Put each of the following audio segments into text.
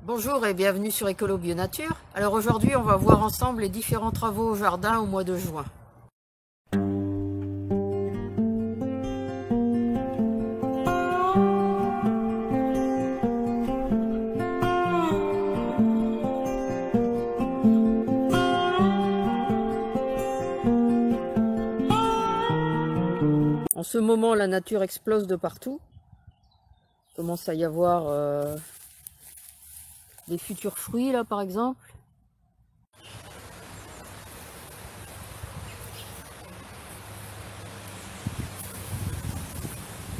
Bonjour et bienvenue sur Écolo Bio Nature. Alors aujourd'hui on va voir ensemble les différents travaux au jardin au mois de juin. En ce moment la nature explose de partout. Il commence à y avoir des futurs fruits là par exemple.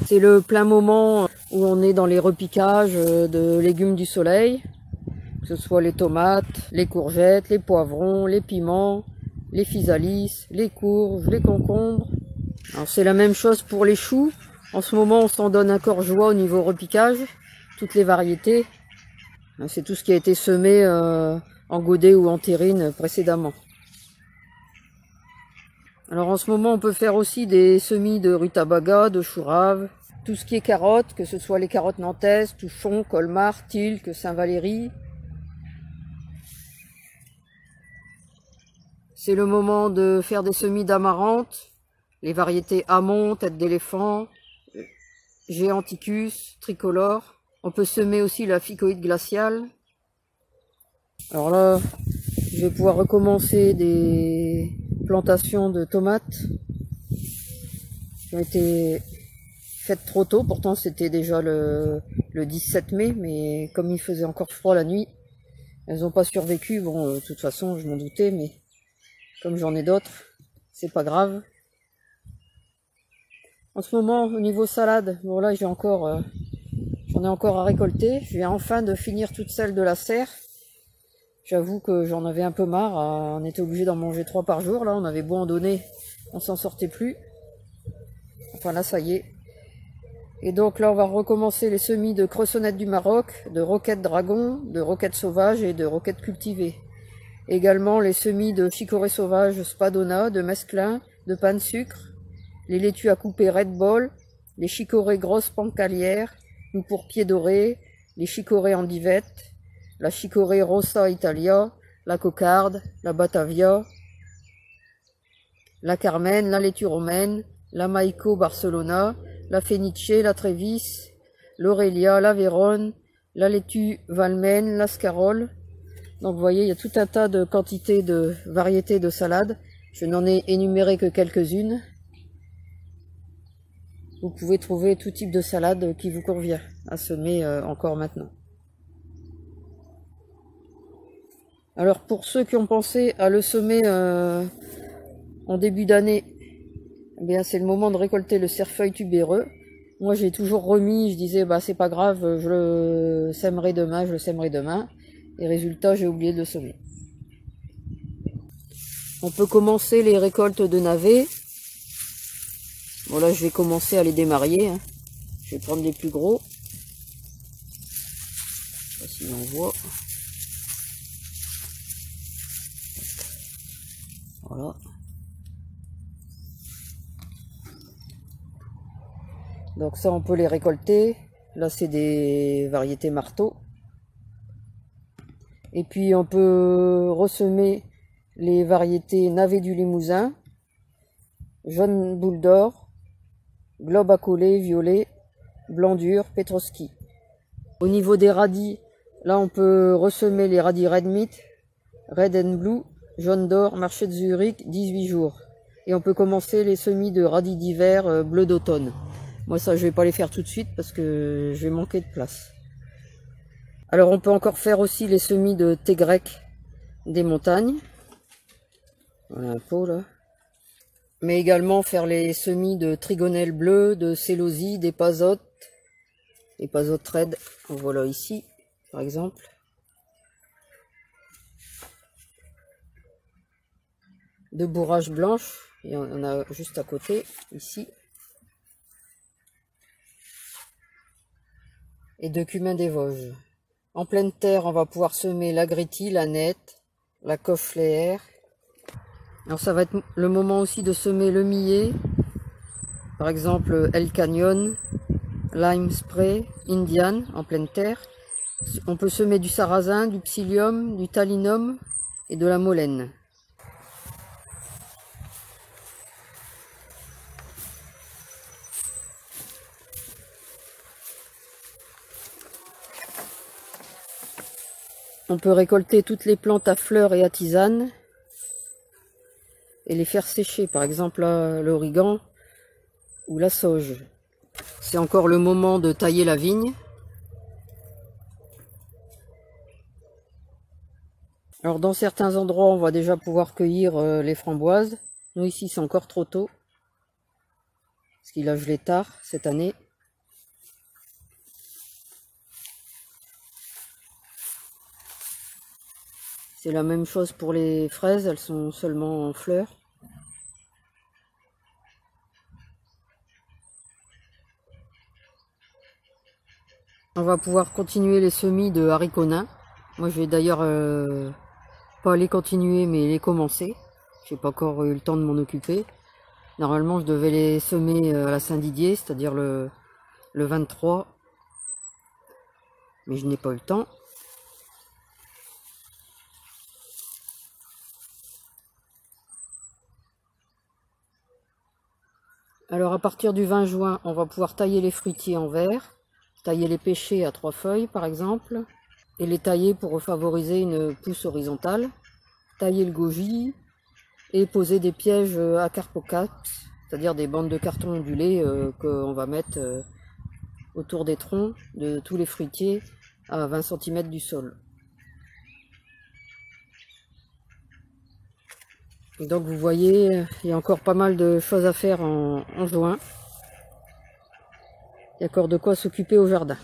C'est le plein moment où on est dans les repiquages de légumes du soleil, que ce soit les tomates, les courgettes, les poivrons, les piments, les physalis, les courges, les concombres. Alors c'est la même chose pour les choux. En ce moment on s'en donne encore joie au niveau repiquage, toutes les variétés. C'est tout ce qui a été semé en godet ou en terrine précédemment. Alors en ce moment on peut faire aussi des semis de rutabaga, de chou rave, tout ce qui est carottes, que ce soit les carottes nantaises, touchons, colmar, tilque, Saint-Valéry. C'est le moment de faire des semis d'amarante, les variétés amont, tête d'éléphant, géanticus, tricolore. On peut semer aussi la ficoïde glaciale. Alors là, je vais pouvoir recommencer des plantations de tomates qui ont été faites trop tôt. Pourtant, c'était déjà le 17 mai, mais comme il faisait encore froid la nuit, elles n'ont pas survécu. Bon, de toute façon, je m'en doutais, mais comme j'en ai d'autres, c'est pas grave. En ce moment, au niveau salade, bon là, j'en ai encore à récolter. Je viens enfin de finir toute celle de la serre. J'avoue que j'en avais un peu marre. On était obligé d'en manger 3 par jour. Là, on avait beau en donner, on s'en sortait plus. Enfin là, ça y est. Et donc là, on va recommencer les semis de cressonnettes du Maroc, de roquettes dragon, de roquettes sauvages et de roquettes cultivées. Également les semis de chicorée sauvage spadona, de mesclun, de pain de sucre, les laitues à couper Red Ball, les chicorées grosses pancalières, ou pour pieds dorés, les chicorées andivette, la chicorée rossa italia, la cocarde, la batavia, la carmen, la laitue romaine, la maico barcelona, la fenice, la trevis, l'aurelia, la vérone, la laitue valmaine, la scarole. Donc vous voyez, il y a tout un tas de quantités de variétés de salades. Je n'en ai énuméré que quelques-unes. Vous pouvez trouver tout type de salade qui vous convient à semer encore maintenant. Alors pour ceux qui ont pensé à le semer en début d'année, eh bien c'est le moment de récolter le cerfeuil tubéreux. Moi j'ai toujours remis, je disais bah c'est pas grave, je le sèmerai demain, et résultat j'ai oublié de le semer. On peut commencer les récoltes de navets. Bon là je vais commencer à les démarier, hein. Je vais prendre les plus gros. Je sais pas si on voit. Voilà. Donc ça on peut les récolter. Là c'est des variétés marteaux. Et puis on peut ressemer les variétés navet du Limousin, jaune boule d'or, globe à coller, violet, blanc dur, Petroski. Au niveau des radis, là on peut ressemer les radis Red Meat, Red and Blue, jaune d'or, marché de Zurich, 18 jours. Et on peut commencer les semis de radis d'hiver, bleu d'automne. Moi ça je vais pas les faire tout de suite parce que je vais manquer de place. Alors on peut encore faire aussi les semis de thé grec des montagnes. Voilà un pot là. Mais également faire les semis de trigonelle bleu, de célosie, d'épazote red. En voilà ici par exemple. De bourrage blanche, il y en a juste à côté ici. Et de cumin des Vosges. En pleine terre, on va pouvoir semer l'agrétie, la nette, la cochléaire. Alors ça va être le moment aussi de semer le millet, par exemple El Canyon, Lime Spray, Indian en pleine terre. On peut semer du sarrasin, du psyllium, du thalinum et de la molène. On peut récolter toutes les plantes à fleurs et à tisane et les faire sécher, par exemple l'origan ou la sauge. C'est encore le moment de tailler la vigne. Alors dans certains endroits, on va déjà pouvoir cueillir les framboises. Nous ici, c'est encore trop tôt, parce qu'il a gelé tard cette année. C'est la même chose pour les fraises, elles sont seulement en fleurs. On va pouvoir continuer les semis de haricots nains. Moi je vais d'ailleurs pas les continuer mais les commencer. J'ai pas encore eu le temps de m'en occuper. Normalement je devais les semer à la Saint-Didier, c'est-à-dire le 23. Mais je n'ai pas eu le temps. Alors à partir du 20 juin, on va pouvoir tailler les fruitiers en verre, tailler les pêchers à 3 feuilles par exemple, et les tailler pour favoriser une pousse horizontale, tailler le goji et poser des pièges à carpocaps, c'est-à-dire des bandes de carton ondulées qu'on va mettre autour des troncs de tous les fruitiers à 20 cm du sol. Et donc vous voyez, il y a encore pas mal de choses à faire en juin. Il y a encore de quoi s'occuper au jardin.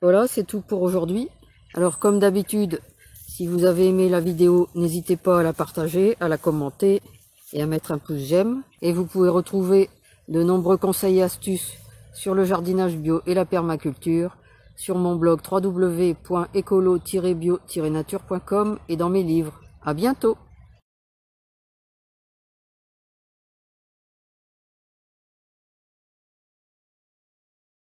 Voilà, c'est tout pour aujourd'hui. Alors comme d'habitude, si vous avez aimé la vidéo, n'hésitez pas à la partager, à la commenter et à mettre un pouce j'aime. Et vous pouvez retrouver de nombreux conseils et astuces sur le jardinage bio et la permaculture sur mon blog www.écolo-bio-nature.com et dans mes livres. À bientôt!